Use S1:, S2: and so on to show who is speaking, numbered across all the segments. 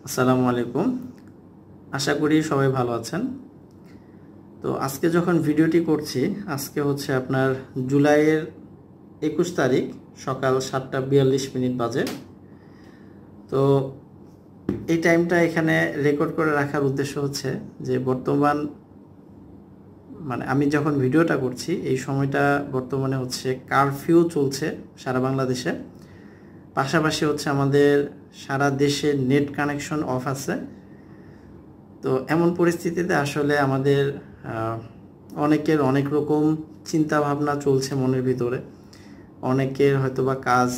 S1: আসসালামু আলাইকুম। আশা করি সবাই ভালো আছেন। তো আজকে যখন ভিডিওটি করছি, আজকে হচ্ছে আপনার জুলাইয়ের 21 তারিখ সকাল 7:42 বাজে। তো এই টাইমটা এখানে রেকর্ড করে রাখার উদ্দেশ্য হচ্ছে যে বর্তমান আমি যখন ভিডিওটা করছি এই সময়টা বর্তমানে হচ্ছে কারফিউ চলছে সারা বাংলাদেশে। পাশাপাশি হচ্ছে আমাদের সারা দেশে নেট কানেকশন অফ আছে। তো এমন পরিস্থিতিতে আসলে আমাদের অনেকের অনেক রকম চিন্তা ভাবনা চলছে মনের ভিতরে। অনেকের হয়তোবা কাজ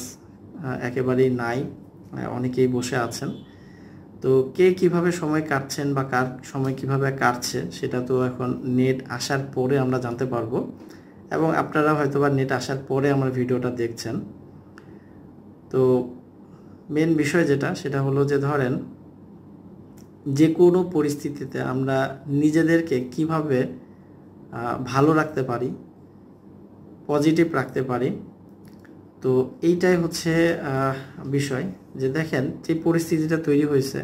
S1: একেবারেই নাই, অনেকেই বসে আছেন। তো কে কিভাবে সময় কাটছেন বা কার সময় কিভাবে কাটছে সেটা তো এখন নেট আসার পরে আমরা জানতে পারবো, এবং আপনারা হয়তোবা নেট আসার পরে আমার ভিডিওটা দেখছেন। তো মেন বিষয় যেটা সেটা হলো যে ধরেন যে কোনো পরিস্থিতিতে আমরা নিজেদেরকে কিভাবে ভালো রাখতে পারি, পজিটিভ রাখতে পারি। তো এইটাই হচ্ছে বিষয়। যে দেখেন যে পরিস্থিতিটা তৈরি হয়েছে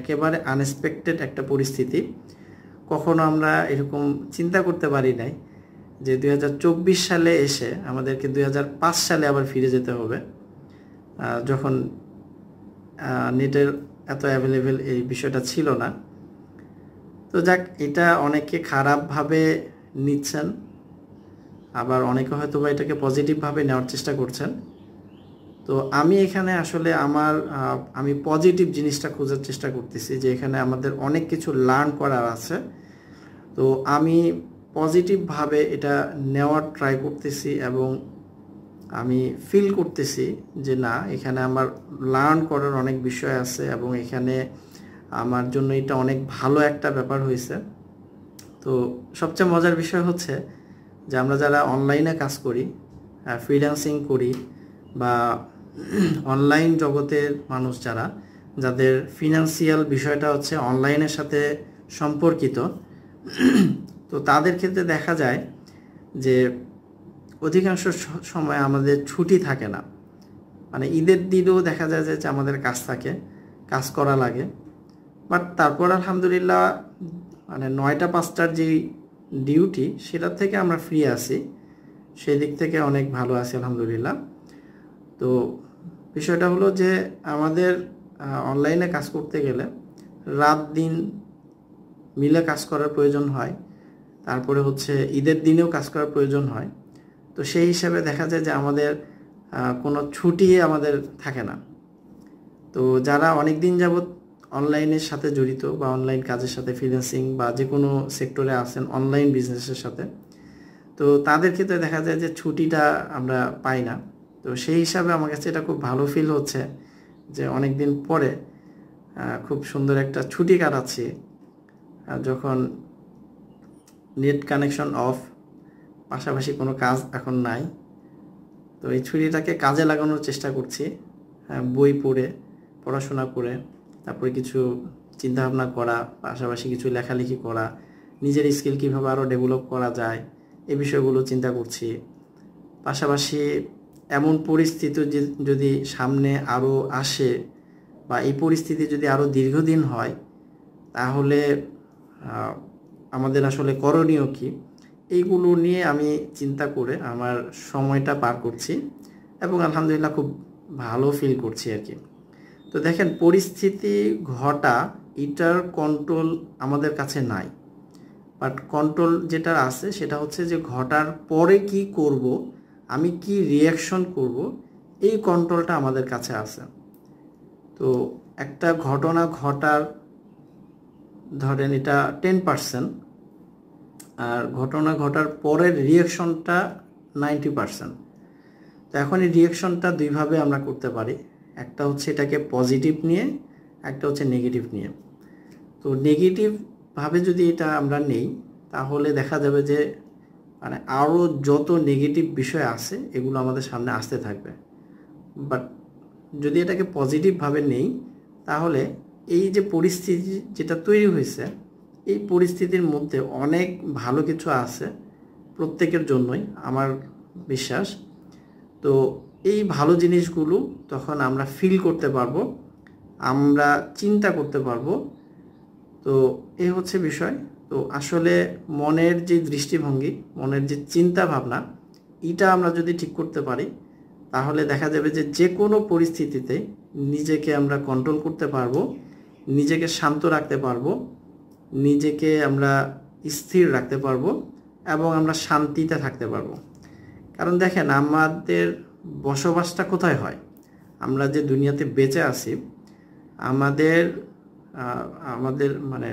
S1: একেবারে আনএক্সপেক্টেড একটা পরিস্থিতি। কখনো আমরা এরকম চিন্তা করতে পারি নাই যে 2024 সালে এসে আমাদেরকে 2005 সালে আবার ফিরে যেতে হবে, যখন নেটের এত অ্যাভেলেবেল এই বিষয়টা ছিল না। তো যাক, এটা অনেকে খারাপভাবে নিচ্ছেন, আবার অনেকে হয়তো বা এটাকে পজিটিভভাবে নেওয়ার চেষ্টা করছেন। তো আমি এখানে আসলে আমি পজিটিভ জিনিসটা খোঁজার চেষ্টা করতেছি যে এখানে আমাদের অনেক কিছু লার্ন করার আছে। তো আমি পজিটিভভাবে এটা নেওয়ার ট্রাই করতেছি, এবং আমি ফিল করতেছি যে না, এখানে আমার লার্ন করার অনেক বিষয় আছে, এবং এখানে আমার জন্য এটা অনেক ভালো একটা ব্যাপার হয়েছে। তো সবচেয়ে মজার বিষয় হচ্ছে যে আমরা যারা অনলাইনে কাজ করি, ফ্রিল্যান্সিং করি, বা অনলাইন জগতের মানুষ যাদের ফিনান্সিয়াল বিষয়টা হচ্ছে অনলাইনের সাথে সম্পর্কিত, তো তাদের ক্ষেত্রে দেখা যায় যে অধিকাংশ সময় আমাদের ছুটি থাকে না। ঈদের দিনেও দেখা যায় যে আমাদের কাজ থাকে, কাজ করা লাগে। বাট তারপর আলহামদুলিল্লাহ 9টা 5টার যেই ডিউটি সেটার থেকে আমরা ফ্রি আছি, সেই দিক থেকে অনেক ভালো আছি আলহামদুলিল্লাহ। তো বিষয়টা হলো যে আমাদের অনলাইনে কাজ করতে গেলে রাত দিন মিলে কাজ করার প্রয়োজন হয়, তারপরে হচ্ছে ঈদের দিনেও কাজ করার প্রয়োজন হয়। তো সেই হিসাবে দেখা যায় যে আমাদের কোনো ছুটি আমাদের থাকে না। তো যারা অনেক দিন যাবৎ অনলাইনের সাথে জড়িত বা অনলাইন কাজের সাথে, ফ্রিল্যান্সিং বা যে কোনো সেক্টরে আছেন অনলাইন বিজনেসের সাথে, তো তাদের ক্ষেত্রে দেখা যায় যে ছুটিটা আমরা পাই না। তো সেই হিসাবে আমার কাছে এটা খুব ভালো ফিল হচ্ছে যে অনেক দিন পরে খুব সুন্দর একটা ছুটি কাটাচ্ছি, যখন নেট কানেকশন অফ, পাশাপাশি কোনো কাজ এখন নাই। তো এই ছুটিটাকে কাজে লাগানোর চেষ্টা করছি, বই পড়ে, পড়াশোনা করে, তারপরে কিছু চিন্তাভাবনা করা, পাশাপাশি কিছু লেখালেখি করা, নিজের স্কিল কীভাবে আরও ডেভেলপ করা যায় এই বিষয়গুলো চিন্তা করছি। পাশাপাশি এমন পরিস্থিতি যদি সামনে আরও আসে, বা এই পরিস্থিতি যদি আরও দীর্ঘদিন হয়, তাহলে আমাদের আসলে করণীয় কী, এইগুলো নিয়ে আমি চিন্তা করে আমার সময়টা পার করছি, এবং আলহামদুলিল্লাহ খুব ভালো ফিল করছি আর কি। তো দেখেন, পরিস্থিতি ঘটা এটার কন্ট্রোল আমাদের কাছে নাই, বাট কন্ট্রোল যেটা আছে সেটা হচ্ছে যে ঘটার পরে কি করব, আমি কি রিয়াকশন করব, এই কন্ট্রোলটা আমাদের কাছে আছে। তো একটা ঘটনা ঘটার ধরেন এটা 10%, আর ঘটনা ঘটার পরের রিয়াকশনটা 90%। তো এখন এই রিয়াকশনটা দুইভাবে আমরা করতে পারি। একটা হচ্ছে এটাকে পজিটিভ নিয়ে, একটা হচ্ছে নেগেটিভ নিয়ে। তো নেগেটিভভাবে যদি এটা আমরা নেই, তাহলে দেখা যাবে যে আরও যত নেগেটিভ বিষয় আছে এগুলো আমাদের সামনে আসতে থাকবে। বাট যদি এটাকে পজিটিভভাবে নেই, তাহলে এই যে পরিস্থিতি যেটা তৈরি হয়েছে, এই পরিস্থিতির মধ্যে অনেক ভালো কিছু আছে প্রত্যেকের জন্যই আমার বিশ্বাস। তো এই ভালো জিনিসগুলো তখন আমরা ফিল করতে পারবো, আমরা চিন্তা করতে পারবো। তো এই হচ্ছে বিষয়। তো আসলে মনের যে দৃষ্টিভঙ্গি, মনের যে চিন্তা ভাবনা, এটা আমরা যদি ঠিক করতে পারি তাহলে দেখা যাবে যে যে কোনো পরিস্থিতিতে নিজেকে আমরা কন্ট্রোল করতে পারবো, নিজেকে শান্ত রাখতে পারবো, নিজেকে আমরা স্থির রাখতে পারবো এবং আমরা শান্তিতে থাকতে পারবো। কারণ দেখেন, আমাদের বসবাসটা কোথায় হয়? আমরা যে দুনিয়াতে বেঁচে আছি, আমাদের আমাদের মানে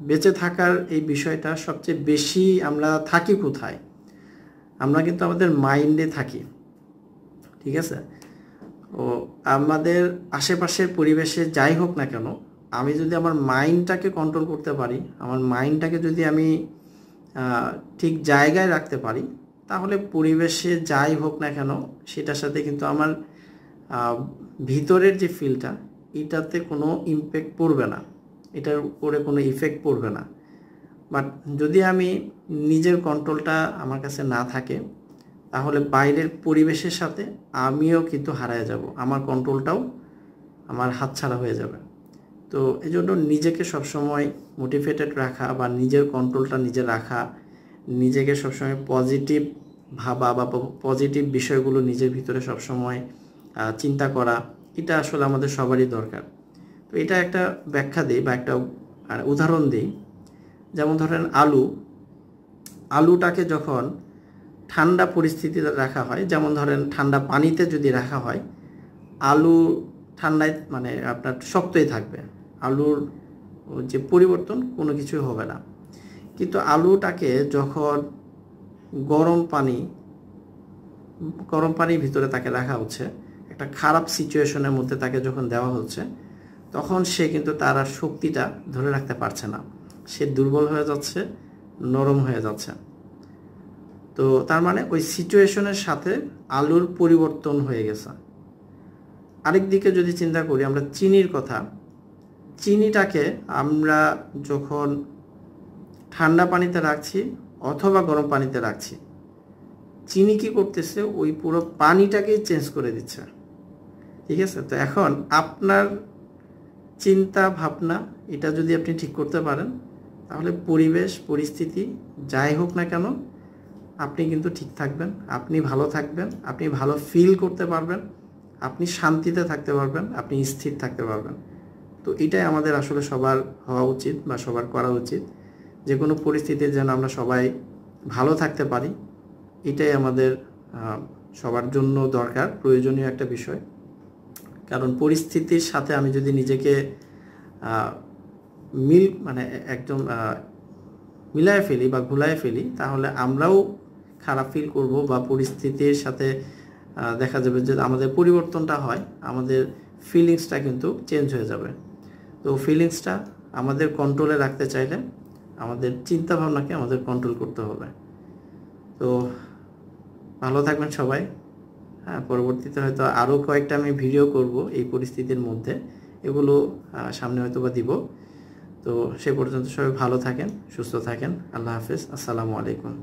S1: বেঁচে থাকার এই বিষয়টা সবচেয়ে বেশি আমরা থাকি কোথায়? আমরা কিন্তু আমাদের মাইন্ডে থাকি, ঠিক আছে? ও আমাদের আশেপাশের পরিবেশে যাই হোক না কেন, আমি যদি আমার মাইন্ডটাকে কন্ট্রোল করতে পারি, আমার মাইন্ডটাকে যদি আমি ঠিক জায়গায় রাখতে পারি, তাহলে পরিবেশে যাই হোক না কেন সেটার সাথে কিন্তু আমার ভিতরের যে ফিলটা, এটাতে কোনো ইমপ্যাক্ট পড়বে না, এটার উপরে কোনো ইফেক্ট পড়বে না। বাট যদি আমি নিজের কন্ট্রোলটা আমার কাছে না থাকে, তাহলে বাইরের পরিবেশের সাথে আমিও কিন্তু হারিয়ে যাব, আমার কন্ট্রোলটাও আমার হাতছাড়া হয়ে যাবে। তো এই জন্য নিজেকে সবসময় মোটিভেটেড রাখা বা নিজের কন্ট্রোলটা নিজে রাখা, নিজেকে সবসময় পজিটিভ ভাবা বা পজিটিভ বিষয়গুলো নিজের ভিতরে সবসময় চিন্তা করা, এটা আসলে আমাদের সবারই দরকার। তো এটা একটা ব্যাখ্যা দিই বা একটা উদাহরণ দিই। যেমন ধরেন আলুটাকে যখন ঠান্ডা পরিস্থিতিতে রাখা হয়, যেমন ধরেন ঠান্ডা পানিতে যদি রাখা হয়, আলু ঠান্ডায় মানে আপনার শক্তই থাকবে, আলুর যে পরিবর্তন কোনো কিছুই হবে না। কিন্তু আলুটাকে যখন গরম পানির ভিতরে তাকে রাখা হচ্ছে, একটা খারাপ সিচুয়েশনের মধ্যে তাকে যখন দেওয়া হচ্ছে, তখন সে কিন্তু তার আর শক্তিটা ধরে রাখতে পারছে না, সে দুর্বল হয়ে যাচ্ছে, নরম হয়ে যাচ্ছে। তো তার মানে ওই সিচুয়েশনের সাথে আলুর পরিবর্তন হয়ে গেছে। আরেক দিকে যদি চিন্তা করি আমরা চিনির কথা, চিনিটাকে আমরা যখন ঠান্ডা পানিতে রাখছি অথবা গরম পানিতে রাখছি, চিনি কি করতেছে? ওই পুরো পানিটাকেই চেঞ্জ করে দিচ্ছে, ঠিক আছে? তো এখন আপনার চিন্তা ভাবনা এটা যদি আপনি ঠিক করতে পারেন, তাহলে পরিবেশ পরিস্থিতি যাই হোক না কেন আপনি কিন্তু ঠিক থাকবেন, আপনি ভালো থাকবেন, আপনি ভালো ফিল করতে পারবেন, আপনি শান্তিতে থাকতে পারবেন, আপনি স্থির থাকতে পারবেন। তো এটাই আমাদের আসলে সবার হওয়া উচিত বা সবার করা উচিত, যে কোনো পরিস্থিতিতে যেন আমরা সবাই ভালো থাকতে পারি। এটাই আমাদের সবার জন্য দরকার, প্রয়োজনীয় একটা বিষয়। কারণ পরিস্থিতির সাথে আমি যদি নিজেকে একদম মিলায় ফেলি বা ভুলায় ফেলি, তাহলে আমরাও খারাপ ফিল করব বা পরিস্থিতির সাথে দেখা যাবে যে আমাদের পরিবর্তনটা হয়, আমাদের ফিলিংসটা কিন্তু চেঞ্জ হয়ে যাবে। তো ফিলিংসটা আমাদের কন্ট্রোলে রাখতে চাইলে আমাদের চিন্তা ভাবনাকে আমাদের কন্ট্রোল করতে হবে। তো ভালো থাকবেন সবাই। হ্যাঁ, পরবর্তীতে হয়তো আরও কয়েকটা আমি ভিডিও করব এই পরিস্থিতির মধ্যে, এগুলো সামনে হয়তো বা দিব। তো সে পর্যন্ত সবাই ভালো থাকেন, সুস্থ থাকেন। আল্লাহ হাফেজ, আসসালামু আলাইকুম।